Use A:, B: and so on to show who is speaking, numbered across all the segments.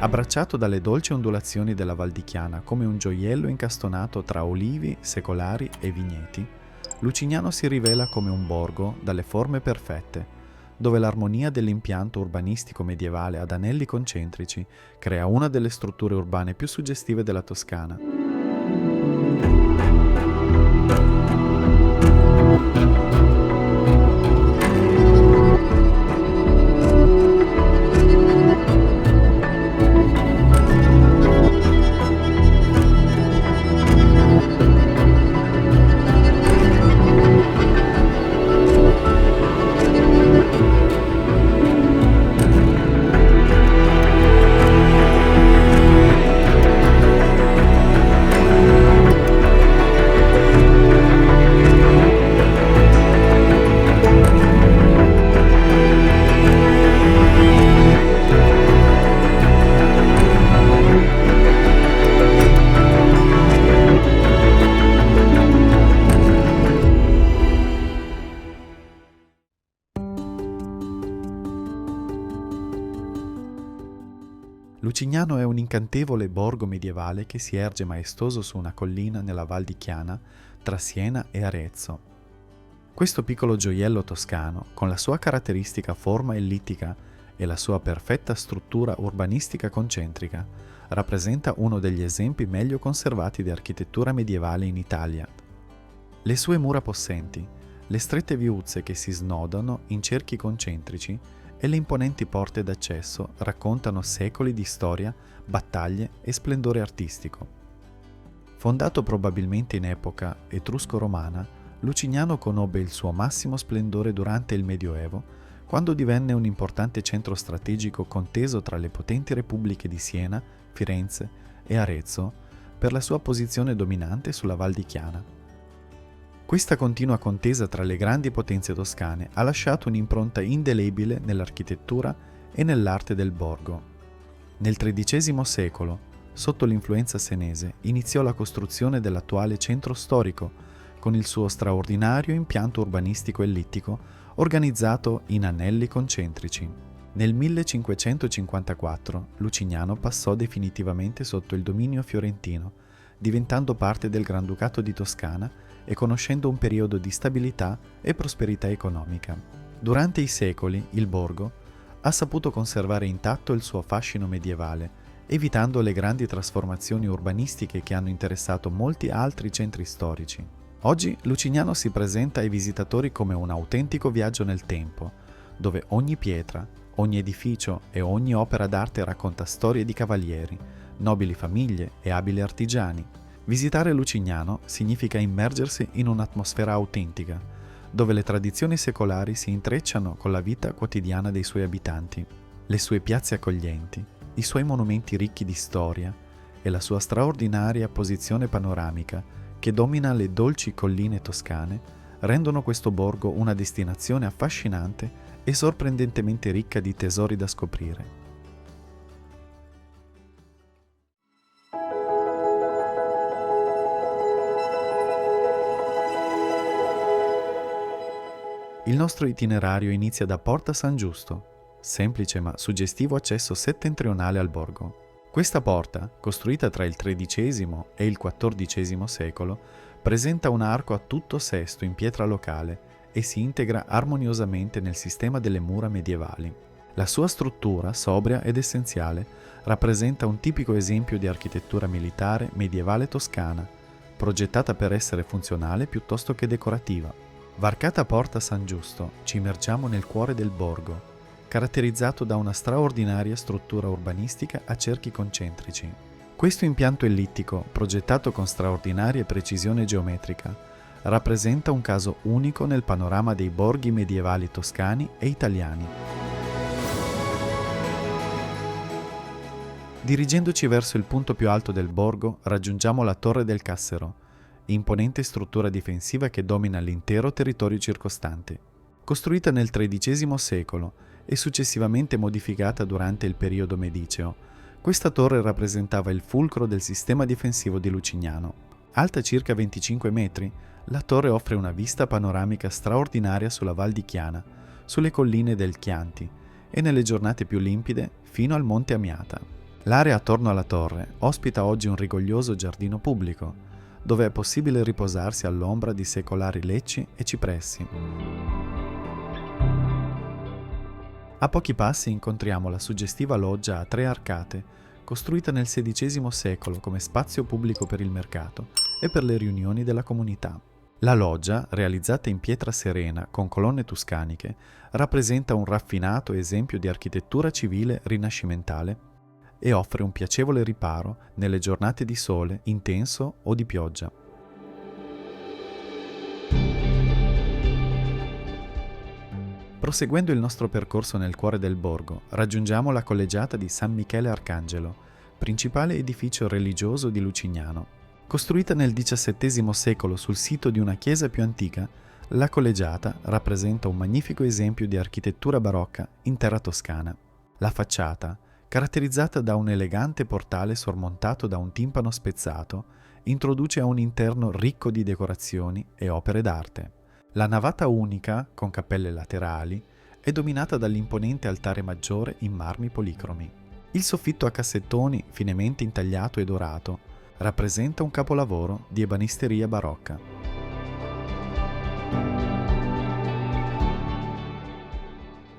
A: Abbracciato dalle dolci ondulazioni della Val di Chiana come un gioiello incastonato tra olivi secolari e vigneti, Lucignano si rivela come un borgo dalle forme perfette, dove l'armonia dell'impianto urbanistico medievale ad anelli concentrici crea una delle strutture urbane più suggestive della Toscana. Lucignano è un incantevole borgo medievale che si erge maestoso su una collina nella Val di Chiana, tra Siena e Arezzo. Questo piccolo gioiello toscano, con la sua caratteristica forma ellittica e la sua perfetta struttura urbanistica concentrica, rappresenta uno degli esempi meglio conservati di architettura medievale in Italia. Le sue mura possenti, le strette viuzze che si snodano in cerchi concentrici e le imponenti porte d'accesso raccontano secoli di storia, battaglie e splendore artistico. Fondato probabilmente in epoca etrusco-romana, Lucignano conobbe il suo massimo splendore durante il Medioevo, quando divenne un importante centro strategico conteso tra le potenti repubbliche di Siena, Firenze e Arezzo per la sua posizione dominante sulla Val di Chiana. Questa continua contesa tra le grandi potenze toscane ha lasciato un'impronta indelebile nell'architettura e nell'arte del borgo. Nel XIII secolo, sotto l'influenza senese, iniziò la costruzione dell'attuale centro storico, con il suo straordinario impianto urbanistico ellittico organizzato in anelli concentrici. Nel 1554 Lucignano passò definitivamente sotto il dominio fiorentino, diventando parte del Granducato di Toscana e conoscendo un periodo di stabilità e prosperità economica. Durante i secoli, il borgo ha saputo conservare intatto il suo fascino medievale, evitando le grandi trasformazioni urbanistiche che hanno interessato molti altri centri storici. Oggi Lucignano si presenta ai visitatori come un autentico viaggio nel tempo, dove ogni pietra, ogni edificio e ogni opera d'arte racconta storie di cavalieri, nobili famiglie e abili artigiani. Visitare Lucignano significa immergersi in un'atmosfera autentica, dove le tradizioni secolari si intrecciano con la vita quotidiana dei suoi abitanti, le sue piazze accoglienti, i suoi monumenti ricchi di storia e la sua straordinaria posizione panoramica che domina le dolci colline toscane rendono questo borgo una destinazione affascinante e sorprendentemente ricca di tesori da scoprire. Il nostro itinerario inizia da Porta San Giusto, semplice ma suggestivo accesso settentrionale al borgo. Questa porta, costruita tra il XIII e il XIV secolo, presenta un arco a tutto sesto in pietra locale e si integra armoniosamente nel sistema delle mura medievali. La sua struttura, sobria ed essenziale, rappresenta un tipico esempio di architettura militare medievale toscana, progettata per essere funzionale piuttosto che decorativa. Varcata Porta San Giusto, ci immergiamo nel cuore del borgo, caratterizzato da una straordinaria struttura urbanistica a cerchi concentrici. Questo impianto ellittico, progettato con straordinaria precisione geometrica, rappresenta un caso unico nel panorama dei borghi medievali toscani e italiani. Dirigendoci verso il punto più alto del borgo, raggiungiamo la Torre del Cassero, imponente struttura difensiva che domina l'intero territorio circostante. Costruita nel XIII secolo e successivamente modificata durante il periodo mediceo, questa torre rappresentava il fulcro del sistema difensivo di Lucignano. Alta circa 25 metri, la torre offre una vista panoramica straordinaria sulla Val di Chiana, sulle colline del Chianti e nelle giornate più limpide fino al Monte Amiata. L'area attorno alla torre ospita oggi un rigoglioso giardino pubblico, dove è possibile riposarsi all'ombra di secolari lecci e cipressi. A pochi passi incontriamo la suggestiva loggia a 3 arcate, costruita nel XVI secolo come spazio pubblico per il mercato e per le riunioni della comunità. La loggia, realizzata in pietra serena con colonne tuscaniche, rappresenta un raffinato esempio di architettura civile rinascimentale e offre un piacevole riparo nelle giornate di sole intenso o di pioggia. Proseguendo il nostro percorso nel cuore del borgo, raggiungiamo la collegiata di San Michele Arcangelo, principale edificio religioso di Lucignano. Costruita nel XVII secolo sul sito di una chiesa più antica, la collegiata rappresenta un magnifico esempio di architettura barocca in terra toscana. La facciata, caratterizzata da un elegante portale sormontato da un timpano spezzato, introduce a un interno ricco di decorazioni e opere d'arte. La navata unica, con cappelle laterali, è dominata dall'imponente altare maggiore in marmi policromi. Il soffitto a cassettoni finemente intagliato e dorato rappresenta un capolavoro di ebanisteria barocca.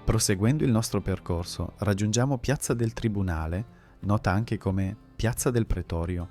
A: Proseguendo il nostro percorso, raggiungiamo Piazza del Tribunale, nota anche come Piazza del Pretorio,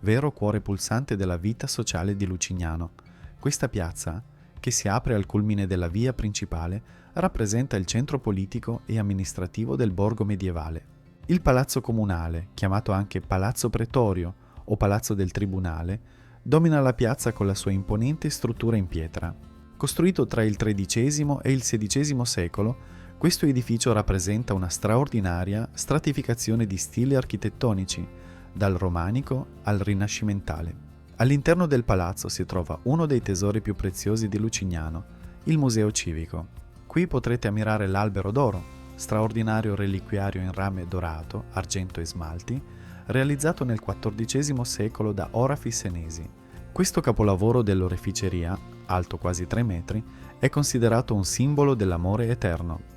A: vero cuore pulsante della vita sociale di Lucignano. Questa piazza, che si apre al culmine della via principale, rappresenta il centro politico e amministrativo del borgo medievale. Il palazzo comunale, chiamato anche Palazzo Pretorio o Palazzo del Tribunale, domina la piazza con la sua imponente struttura in pietra. Costruito tra il XIII e il XVI secolo, questo edificio rappresenta una straordinaria stratificazione di stili architettonici, dal romanico al rinascimentale. All'interno del palazzo si trova uno dei tesori più preziosi di Lucignano, il Museo Civico. Qui potrete ammirare l'Albero d'Oro, straordinario reliquiario in rame dorato, argento e smalti, realizzato nel XIV secolo da Orafi Senesi. Questo capolavoro dell'oreficeria, alto quasi 3 metri, è considerato un simbolo dell'amore eterno.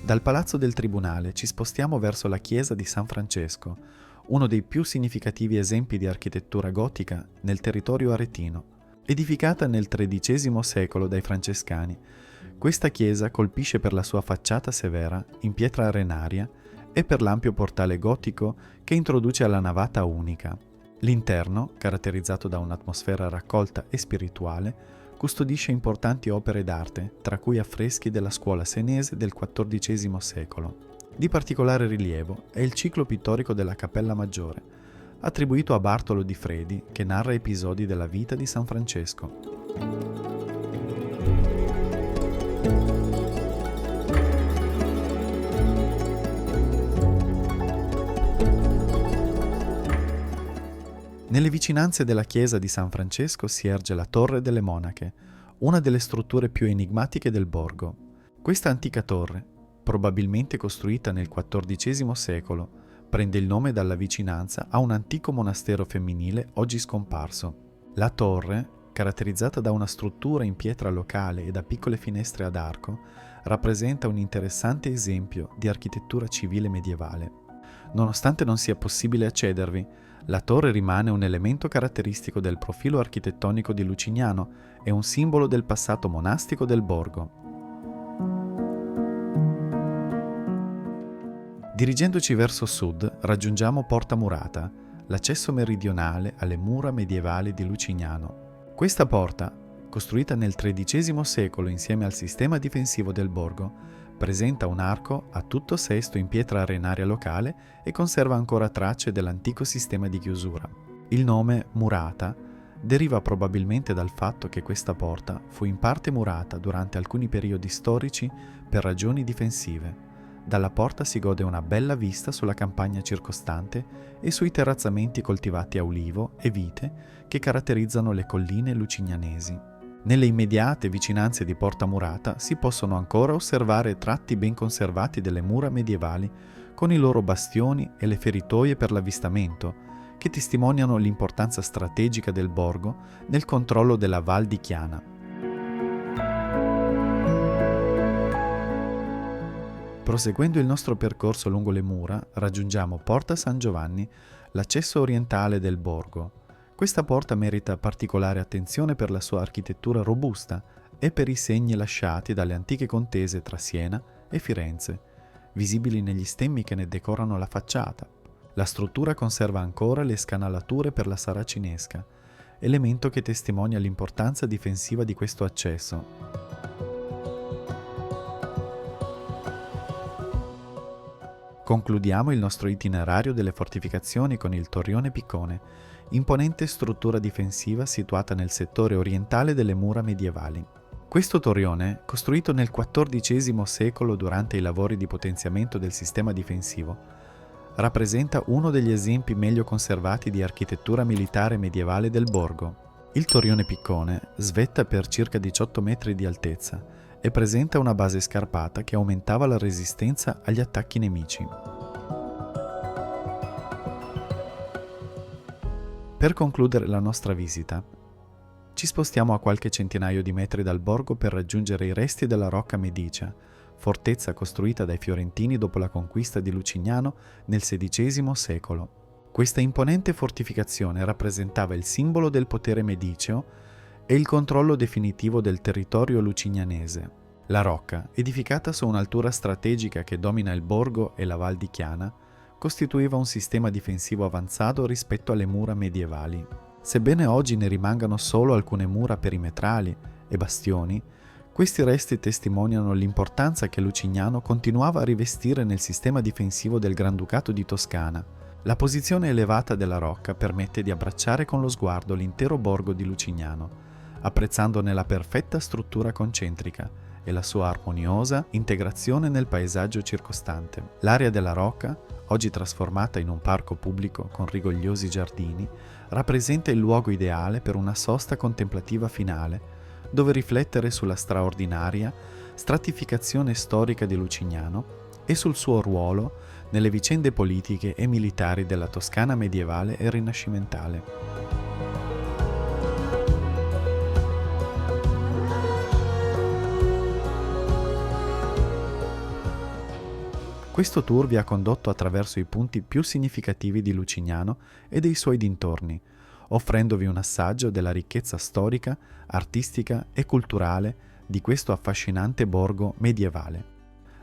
A: Dal Palazzo del Tribunale ci spostiamo verso la chiesa di San Francesco, uno dei più significativi esempi di architettura gotica nel territorio aretino. Edificata nel XIII secolo dai francescani, questa chiesa colpisce per la sua facciata severa in pietra arenaria e per l'ampio portale gotico che introduce alla navata unica. L'interno, caratterizzato da un'atmosfera raccolta e spirituale, custodisce importanti opere d'arte, tra cui affreschi della scuola senese del XIV secolo. Di particolare rilievo è il ciclo pittorico della Cappella Maggiore, attribuito a Bartolo di Fredi, che narra episodi della vita di San Francesco. Nelle vicinanze della chiesa di San Francesco si erge la Torre delle Monache, una delle strutture più enigmatiche del borgo. Questa antica torre, probabilmente costruita nel XIV secolo, prende il nome dalla vicinanza a un antico monastero femminile oggi scomparso. La torre, caratterizzata da una struttura in pietra locale e da piccole finestre ad arco, rappresenta un interessante esempio di architettura civile medievale. Nonostante non sia possibile accedervi, la torre rimane un elemento caratteristico del profilo architettonico di Lucignano e un simbolo del passato monastico del borgo. Dirigendoci verso sud, raggiungiamo Porta Murata, l'accesso meridionale alle mura medievali di Lucignano. Questa porta, costruita nel XIII secolo insieme al sistema difensivo del borgo, presenta un arco a tutto sesto in pietra arenaria locale e conserva ancora tracce dell'antico sistema di chiusura. Il nome Murata deriva probabilmente dal fatto che questa porta fu in parte murata durante alcuni periodi storici per ragioni difensive. Dalla porta si gode una bella vista sulla campagna circostante e sui terrazzamenti coltivati a ulivo e vite che caratterizzano le colline lucignanesi. Nelle immediate vicinanze di Porta Murata si possono ancora osservare tratti ben conservati delle mura medievali con i loro bastioni e le feritoie per l'avvistamento, che testimoniano l'importanza strategica del borgo nel controllo della Val di Chiana. Proseguendo il nostro percorso lungo le mura, raggiungiamo Porta San Giovanni, l'accesso orientale del borgo. Questa porta merita particolare attenzione per la sua architettura robusta e per i segni lasciati dalle antiche contese tra Siena e Firenze, visibili negli stemmi che ne decorano la facciata. La struttura conserva ancora le scanalature per la saracinesca, elemento che testimonia l'importanza difensiva di questo accesso. Concludiamo il nostro itinerario delle fortificazioni con il Torrione Piccone, imponente struttura difensiva situata nel settore orientale delle mura medievali. Questo torrione, costruito nel XIV secolo durante i lavori di potenziamento del sistema difensivo, rappresenta uno degli esempi meglio conservati di architettura militare medievale del borgo. Il Torrione Piccone svetta per circa 18 metri di altezza e presenta una base scarpata che aumentava la resistenza agli attacchi nemici. Per concludere la nostra visita, ci spostiamo a qualche centinaio di metri dal borgo per raggiungere i resti della Rocca Medicia, fortezza costruita dai fiorentini dopo la conquista di Lucignano nel XVI secolo. Questa imponente fortificazione rappresentava il simbolo del potere mediceo e il controllo definitivo del territorio lucignanese. La rocca, edificata su un'altura strategica che domina il borgo e la Val di Chiana, costituiva un sistema difensivo avanzato rispetto alle mura medievali. Sebbene oggi ne rimangano solo alcune mura perimetrali e bastioni, questi resti testimoniano l'importanza che Lucignano continuava a rivestire nel sistema difensivo del Granducato di Toscana. La posizione elevata della rocca permette di abbracciare con lo sguardo l'intero borgo di Lucignano, apprezzandone la perfetta struttura concentrica e la sua armoniosa integrazione nel paesaggio circostante. L'area della rocca, oggi trasformata in un parco pubblico con rigogliosi giardini, rappresenta il luogo ideale per una sosta contemplativa finale, dove riflettere sulla straordinaria stratificazione storica di Lucignano e sul suo ruolo nelle vicende politiche e militari della Toscana medievale e rinascimentale. Questo tour vi ha condotto attraverso i punti più significativi di Lucignano e dei suoi dintorni, offrendovi un assaggio della ricchezza storica, artistica e culturale di questo affascinante borgo medievale.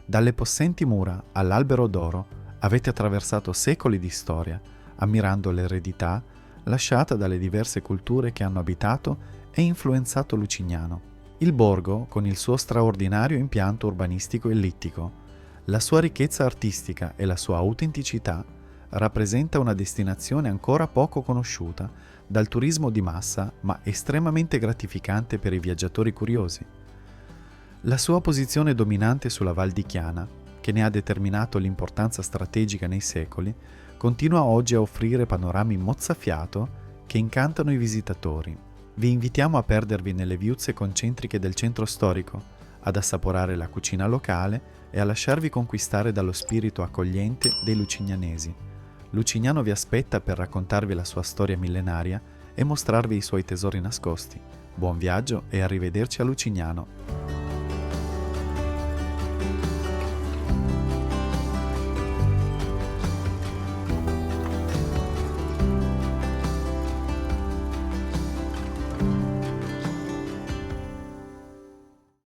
A: Dalle possenti mura all'Albero d'Oro avete attraversato secoli di storia, ammirando l'eredità lasciata dalle diverse culture che hanno abitato e influenzato Lucignano. Il borgo, con il suo straordinario impianto urbanistico ellittico, la sua ricchezza artistica e la sua autenticità, rappresenta una destinazione ancora poco conosciuta dal turismo di massa, ma estremamente gratificante per i viaggiatori curiosi. La sua posizione dominante sulla Val di Chiana, che ne ha determinato l'importanza strategica nei secoli, continua oggi a offrire panorami mozzafiato che incantano i visitatori. Vi invitiamo a perdervi nelle viuzze concentriche del centro storico, ad assaporare la cucina locale e a lasciarvi conquistare dallo spirito accogliente dei lucignanesi. Lucignano vi aspetta per raccontarvi la sua storia millenaria e mostrarvi i suoi tesori nascosti. Buon viaggio e arrivederci a Lucignano!